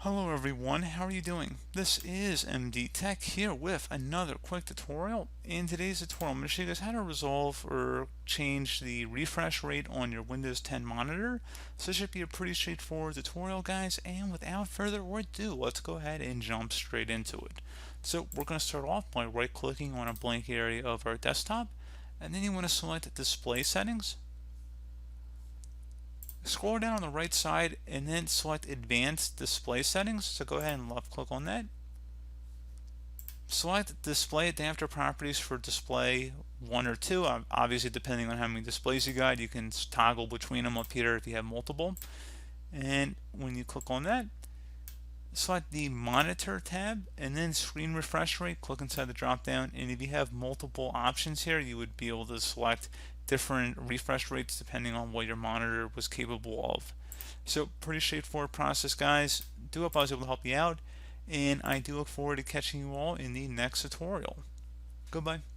Hello everyone, how are you doing? This is MD Tech here with another quick tutorial. In today's tutorial, I'm going to show you guys how to resolve or change the refresh rate on your Windows 10 monitor. So this should be a pretty straightforward tutorial, guys, and without further ado, let's go ahead and jump straight into it. So we're going to start off by right-clicking on a blank area of our desktop, and then you want to select Display Settings. Scroll down on the right side and then select Advanced Display Settings. So go ahead and left click on that. Select Display Adapter Properties for display 1 or 2. Obviously, depending on how many displays you got, you can toggle between them up here if you have multiple. And when you click on that, select the Monitor tab and then Screen Refresh Rate. Click inside the drop down, and if you have multiple options here, you would be able to select different refresh rates depending on what your monitor was capable of. So pretty straightforward process, guys. Do hope I was able to help you out, and I do look forward to catching you all in the next tutorial. Goodbye.